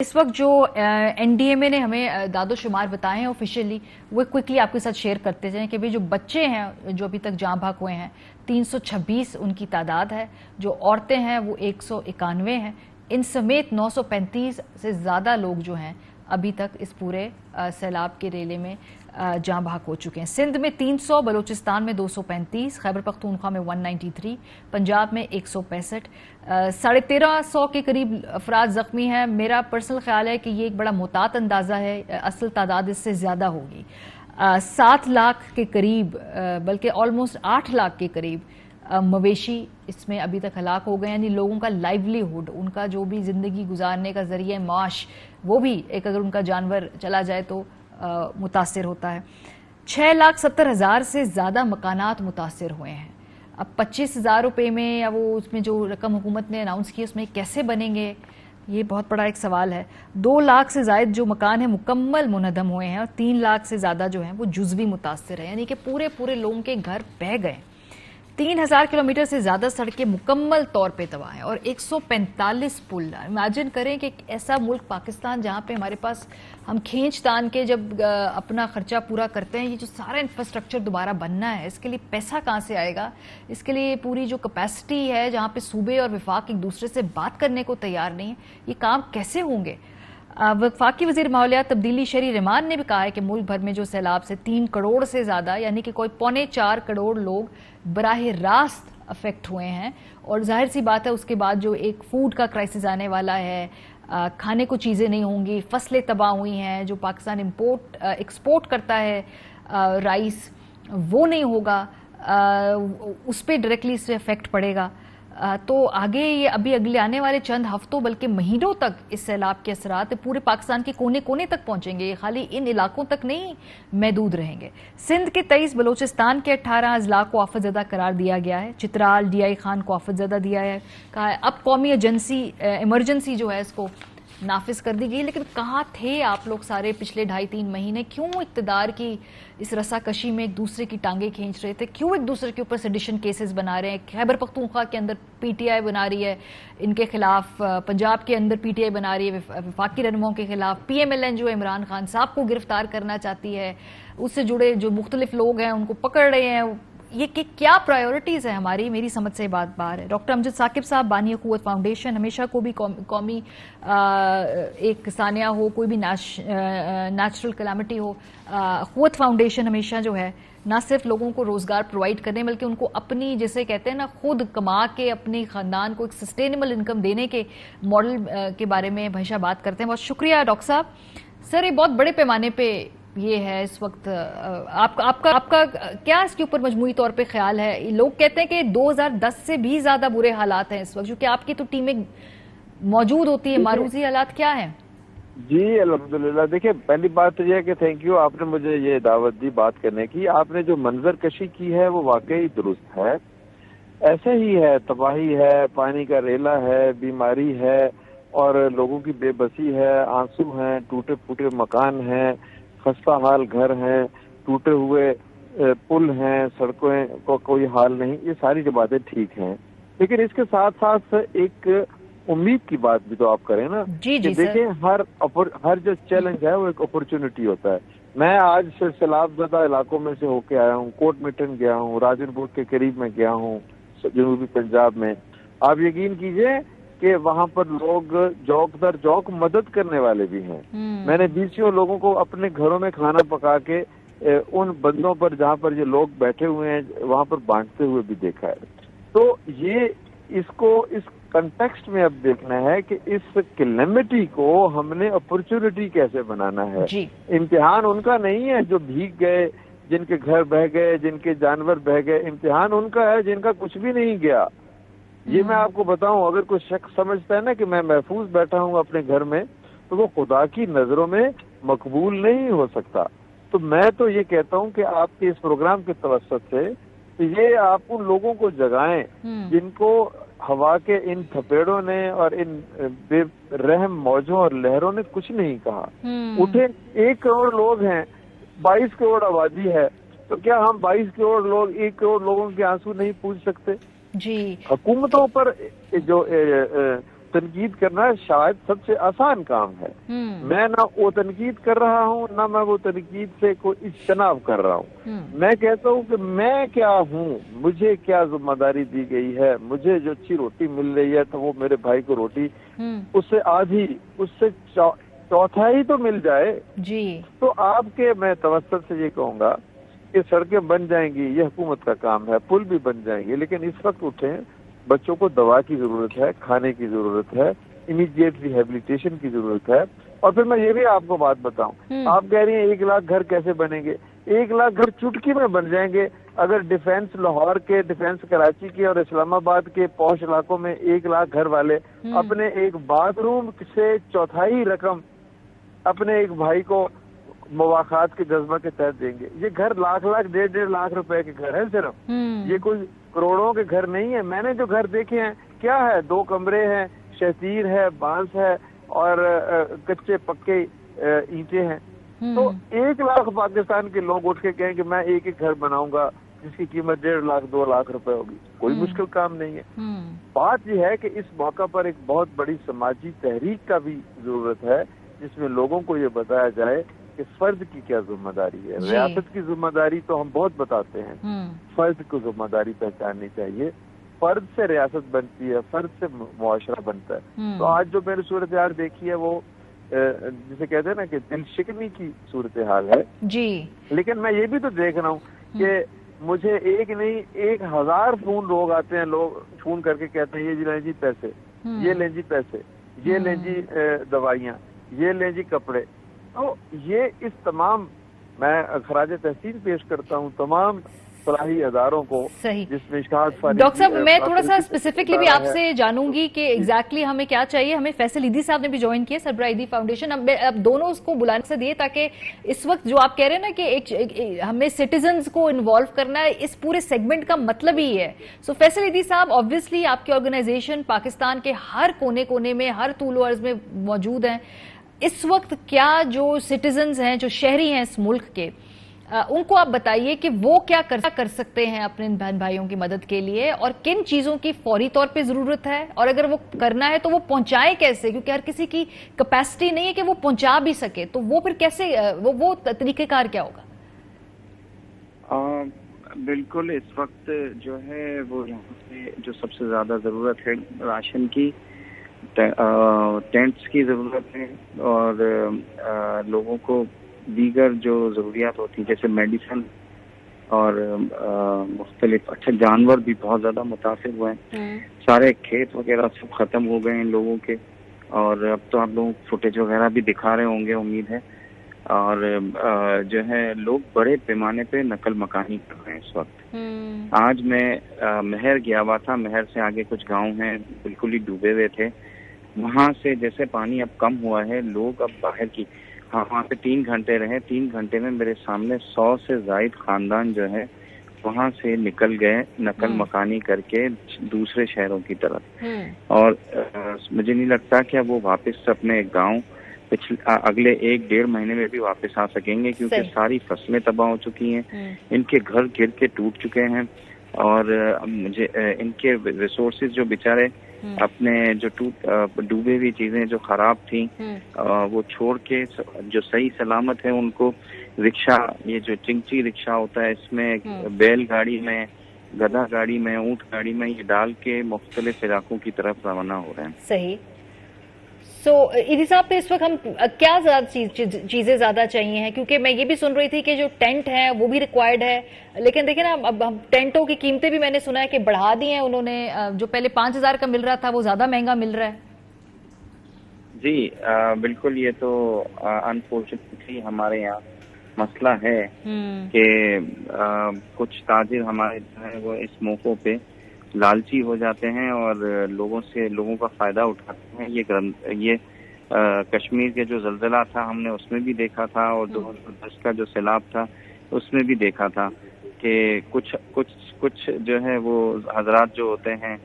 इस वक्त जो एनडीएमए ने हमें दादो शुमार बताए हैं ऑफिशियली, वो क्विकली आपके साथ शेयर करते जाएं कि भाई जो बच्चे हैं जो अभी तक जाँ भाग हुए हैं 326 उनकी तादाद है, जो औरतें हैं वो 191 हैं, इन समेत 935 से ज़्यादा लोग जो हैं अभी तक इस पूरे सैलाब के रेले में जाँ भाग हो चुके हैं। सिंध में 300, बलूचिस्तान में 235, खैबर पख्तूनख्वा में 193, पंजाब में 165, 1350 के करीब अफराद ज़ख्मी हैं। मेरा पर्सनल ख्याल है कि ये एक बड़ा मुतात अंदाज़ा है, असल तादाद इससे ज़्यादा होगी। 7 लाख के करीब, बल्कि ऑलमोस्ट 8 लाख के करीब मवेशी इसमें अभी तक हलाक हो गए, यानी लोगों का लाइवलीहुड, उनका जो भी ज़िंदगी गुजारने का ज़रिया माश, वो भी एक अगर उनका जानवर चला जाए तो मुतासिर होता है। 6,70,000 से ज़्यादा मकानात मुतासिर हुए हैं। अब 25,000 रुपये में या वो उसमें जो रकम हुकूमत ने अनाउंस की उसमें कैसे बनेंगे, ये बहुत बड़ा एक सवाल है। 2 लाख से ज़ायद जो मकान है मुकम्मल मुनहदम हुए हैं और 3 लाख से ज़्यादा जो हैं वो जुज़वी मुतासिर है, यानी कि पूरे लोगों के घर बह गए। 3,000 किलोमीटर से ज़्यादा सड़कें मुकम्मल तौर पे तबाह हैं और 145 पुल। इमेजिन करें कि ऐसा मुल्क पाकिस्तान जहाँ पे हमारे पास हम खींच तान के जब अपना खर्चा पूरा करते हैं, ये जो सारा इंफ्रास्ट्रक्चर दोबारा बनना है, इसके लिए पैसा कहाँ से आएगा? इसके लिए पूरी जो कैपेसिटी है जहाँ पे सूबे और वफाक एक दूसरे से बात करने को तैयार नहीं है, ये काम कैसे होंगे? वफाकी वज़ीर माहौलियात तब्दीली शहरी रहमान ने भी कहा है कि मुल्क भर में जो सैलाब से 3 करोड़ से ज़्यादा, यानी कि कोई 3.25 करोड़ लोग बराह रास्त अफेक्ट हुए हैं। और जाहिर सी बात है उसके बाद जो एक फूड का क्राइसिस आने वाला है, खाने को चीज़ें नहीं होंगी, फसलें तबाह हुई हैं, जो पाकिस्तान एक्सपोर्ट करता है राइस, वो नहीं होगा, उस पर डायरेक्टली इससे इफेक्ट पड़ेगा। तो आगे ये अभी अगले आने वाले चंद हफ्तों बल्कि महीनों तक इस सैलाब के असरात पूरे पाकिस्तान के कोने कोने तक पहुंचेंगे, ये खाली इन इलाकों तक नहीं महदूद रहेंगे। सिंध के 23, बलूचिस्तान के 18 अजला को आफतज़दा करार दिया गया है। चित्राल, DI खान को आफतज़दा दिया है, कहा है अब कौमी इमरजेंसी जो है इसको नाफिज कर दी गई। लेकिन कहाँ थे आप लोग सारे पिछले 2.5-3 महीने? क्यों इक़्तिदार की इस रस्साकशी में एक दूसरे की टांगे खींच रहे थे? क्यों एक दूसरे के ऊपर सेडिशन केसेस बना रहे हैं? खैबर पख्तूनख्वा के अंदर PTI बना रही है इनके खिलाफ, पंजाब के अंदर PTI बना रही है वफाकी रहनुमाओं के खिलाफ, PMLN जो इमरान खान साहब को गिरफ्तार करना चाहती है, उससे जुड़े जो मुख्तलिफ लोग हैं उनको पकड़ रहे हैं। ये कि क्या प्रायोरिटीज़ है हमारी? मेरी समझ से बात बाहर है। डॉक्टर अमजद साकिब साहब, बानी क़ुव्वत फाउंडेशन, हमेशा को भी कौमी एक सानिया हो, कोई भी नेचुरल कैलामिटी हो, क़ुव्वत फाउंडेशन हमेशा जो है ना सिर्फ लोगों को रोज़गार प्रोवाइड करने बल्कि उनको अपनी, जैसे कहते हैं ना, खुद कमा के अपने ख़ानदान को एक सस्टेनेबल इनकम देने के मॉडल के बारे में हमेशा बात करते हैं। बहुत शुक्रिया डॉक्टर साहब। सर, ये बहुत बड़े पैमाने पे ये है इस वक्त, आपका क्या इसके ऊपर मजमूई तौर पे ख्याल है? लोग कहते हैं कि 2010 से भी ज्यादा बुरे हालात हैं इस वक्त, क्योंकि आपकी तो टीमें मौजूद होती है। मारूजी हालात क्या है? जी अल्हम्दुलिल्लाह। देखिए, पहली बात तो यह है कि थैंक यू, आपने मुझे ये दावत दी बात करने की। आपने जो मंजर कशी की है वो वाकई दुरुस्त है। ऐसे ही है, तबाही है, पानी का रेला है, बीमारी है और लोगों की बेबसी है, आंसू हैं, टूटे फूटे मकान हैं, खस्ता हाल घर हैं, टूटे हुए पुल हैं, सड़कों को कोई हाल नहीं। ये सारी जो बातें ठीक हैं, लेकिन इसके साथ साथ एक उम्मीद की बात भी तो आप करें ना। जी कि देखिए, हर जो चैलेंज है वो एक अपॉर्चुनिटी होता है। मैं आज सैलाबज़दा इलाकों में से होके आया हूँ, कोट मिटन गया हूँ, राजनपुर के करीब में गया हूँ, जनूबी पंजाब में। आप यकीन कीजिए कि वहां पर लोग जौक दर जौक मदद करने वाले भी हैं। मैंने 20 लोगों को अपने घरों में खाना पका के उन बंदों पर जहां पर ये लोग बैठे हुए हैं वहां पर बांटते हुए भी देखा है। तो ये इसको इस कंटेक्स्ट में अब देखना है कि इस कैलेमिटी को हमने अपॉर्चुनिटी कैसे बनाना है। इम्तिहान उनका नहीं है जो भीग गए, जिनके घर बह गए, जिनके जानवर बह गए। इम्तिहान उनका है जिनका कुछ भी नहीं गया। ये मैं आपको बताऊं, अगर कोई शख्स समझता है ना कि मैं महफूज बैठा हूं अपने घर में, तो वो खुदा की नजरों में मकबूल नहीं हो सकता। तो मैं तो ये कहता हूं कि आपके इस प्रोग्राम के तवस्सुत से ये आप उन लोगों को जगाएं जिनको हवा के इन थपेड़ों ने और इन बेरहम मौजों और लहरों ने कुछ नहीं कहा। उठे, 1 करोड़ लोग हैं, 22 करोड़ आबादी है, तो क्या हम 22 करोड़ लोग 1 करोड़ लोगों के आंसू नहीं पूछ सकते? जी, हुकूमतों पर जो تنقید کرنا شاید سب سے آسان کام ہے. میں نہ وہ تنقید کر رہا ہوں، نہ میں وہ تنقید سے کوئی اجتناب کر رہا ہوں. میں کہتا ہوں کہ میں کیا ہوں، مجھے کیا ذمہ داری دی گئی ہے. مجھے جو اچھی روٹی مل رہی ہے تو وہ میرے بھائی کو روٹی اس سے آدھی، اس سے چوتھائی تو مل جائے جی. تو آپ کے میں توسط سے یہ کہوں گا کہ سڑکیں بن جائیں گی، یہ حکومت کا کام ہے، پل بھی بن جائیں گے، لیکن اس وقت اٹھیں. بچوں کو دوا کی ضرورت ہے، کھانے کی ضرورت ہے، امیڈیٹ ریہیبلیٹیشن کی ضرورت ہے. اور پھر میں یہ بھی آپ کو بات بتاؤں، آپ کہہ رہی ہیں 1 لاکھ گھر کیسے بنیں گے. 1 لاکھ گھر چٹکی میں بن جائیں گے اگر ڈیفینس لاہور کے، ڈیفینس کراچی کے اور اسلام آباد کے پوش علاقوں میں 1 لاکھ گھر والے اپنے ایک باتھ روم سے چوتھائی رقم اپنے ایک بھائی کو مواخات کے جذبہ کے تحت دیں گے. یہ گھر لاکھ 1.5 لاکھ روپے کے گھر ہیں صرف، یہ کوئی کروڑوں کے گھر نہیں ہے. میں نے جو گھر دیکھے ہیں کیا ہے، 2 کمرے ہیں، شتیر ہے، بانس ہے اور کچے پکے اینٹیں ہیں. تو 1 لاکھ پاکستان کے لوگ اٹھ کے کہیں کہ میں ایک گھر بناؤں گا جس کی قیمت 1.5 لاکھ 2 لاکھ روپے ہوگی، کوئی مشکل کام نہیں ہے. بات یہ ہے کہ اس موقع پر ایک بہت بڑی سماجی تحریک کا بھی ضرورت ہے جس میں لوگوں کو یہ بتایا جائے کہ فرد کی کیا ذمہ داری ہے. ریاست کی ذمہ داری تو ہم بہت بتاتے ہیں، فرد کو ذمہ داری پہچاننی چاہیے. فرد سے ریاست بنتی ہے، فرد سے معاشرہ بنتا ہے. تو آج جو میں نے صورتحال دیکھی ہے وہ جسے کہتے ہیں نا کہ دل شکنی کی صورتحال ہے جی. لیکن میں یہ بھی تو دیکھ رہا ہوں کہ مجھے ایک نہیں 1000 فون لوگ آتے ہیں، لوگ فون کر کے کہتے ہیں یہ جی لیں جی پیسے، یہ لیں جی پیسے، یہ لیں جی دوائیاں، یہ لیں جی کپڑے. تو یہ اس تمام میں خراج تحسین پیش کرتا ہوں تمام فلاحی اداروں کو جس میں ڈاکٹر صاحب میں تھوڑا سا اسپیسیفکلی بھی آپ سے جانوں گی کہ ایگزیکٹلی ہمیں کیا چاہیے. ہمیں فیصل ایدھی صاحب نے بھی جوائن کیا، سربراہ ایدھی فاؤنڈیشن. اب دونوں اس کو بلانے سے دیے تاکہ اس وقت جو آپ کہہ رہے ہیں نا کہ ہمیں سٹیزنز کو انوالو کرنا ہے، اس پورے سیگمنٹ کا مطلب ہی ہے. سو فیصل ایدھی صاحب، آبویسلی آپ کی آرگنائزیشن پاکستان کے ہر کونے کونے میں، ہر طول و عرض میں موجود ہیں. اس وقت کیا جو سٹیزنز ہیں، جو شہری ہیں اس ملک کے، ان کو آپ بتائیے کہ وہ کیا کر سکتے ہیں اپنے بہن بھائیوں کی مدد کے لیے، اور کن چیزوں کی فوری طور پہ ضرورت ہے، اور اگر وہ کرنا ہے تو وہ پہنچائے کیسے، کیونکہ ہر کسی کی کیپیسٹی نہیں ہے کہ وہ پہنچا بھی سکے. تو وہ پھر کیسے، وہ طریقہ کار کیا ہوگا؟ بالکل اس وقت جو ہے وہ یہاں سے جو سب سے زیادہ ضرورت ہے راشن کی، ٹینٹس کی ضرورت ہے، اور لوگوں کو دیگر جو ضروریات ہوتی ہیں جیسے میڈیسن اور مختلف. اچھا جانور بھی بہت زیادہ متاثر ہوئے ہیں، سارے کھیت وغیرہ سب ختم ہو گئے ہیں لوگوں کے، اور اب تو آپ لوگ فوٹیج وغیرہ بھی دکھا رہے ہوں گے امید ہے. اور جو ہے لوگ بڑے پیمانے پہ نقل مکانی کر رہے ہیں اس وقت. آج میں مہر گیا ہوا تھا، مہر سے آگے کچھ گاؤں ہیں بالکل ہی ڈوبے ہوئے تھے. وہاں سے جیسے پانی اب کم ہوا ہے، لوگ اب باہر کی، وہاں پہ 3 گھنٹے رہے. 3 گھنٹے میں میرے سامنے 100 سے زائد خاندان جو ہے وہاں سے نکل گئے نقل مکانی کر کے دوسرے شہروں کی طرف. اور مجھے نہیں لگتا کہ وہ واپس اپنے گاؤں اگلے 1-1.5 مہینے میں بھی واپس آ سکیں گے، کیونکہ ساری فصلیں تباہ ہو چکی ہیں، ان کے گھر گر کے ٹوٹ چکے ہیں، اور مجھے ان کے ریسورسز جو بیچارے اپنے جو ڈوبے ہوئی چیزیں جو خراب تھیں وہ چھوڑ کے جو صحیح سلامت ہے ان کو رکشہ، یہ جو چنگچی رکشہ ہوتا ہے اس میں بیل گاڑی میں، گدھا گاڑی میں، اونٹ گاڑی میں یہ ڈال کے مختلف علاقوں کی طرف روانہ ہو رہے ہیں. صحیح. سو ایدھی صاحب پہ اس وقت ہم کیا چیزیں زیادہ چاہیے ہیں، کیونکہ میں یہ بھی سن رہی تھی کہ جو ٹینٹ ہے وہ بھی ریکوائرڈ ہے، لیکن دیکھیں نا اب ٹینٹوں کی قیمتیں بھی میں نے سنا ہے کہ بڑھا دی ہیں انہوں نے، جو پہلے 5000 کا مل رہا تھا وہ زیادہ مہنگا مل رہا ہے. جی بالکل، یہ تو انفارچونیٹلی ہمارے یہاں مسئلہ ہے کہ کچھ تاجر ہمارے جو ہے وہ اس موقع پہ لالچی ہو جاتے ہیں اور لوگوں کا فائدہ اٹھاتے ہیں. یہ کشمیر کے جو زلزلہ تھا ہم نے اس میں بھی دیکھا تھا، اور 2010 کا جو سیلاب تھا اس میں بھی دیکھا تھا کہ کچھ جو ہے وہ حضرات جو ہوتے ہیں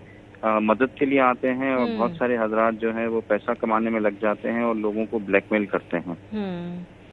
مدد کے لیے آتے ہیں، اور بہت سارے حضرات جو ہیں وہ پیسہ کمانے میں لگ جاتے ہیں اور لوگوں کو بلیک میل کرتے ہیں.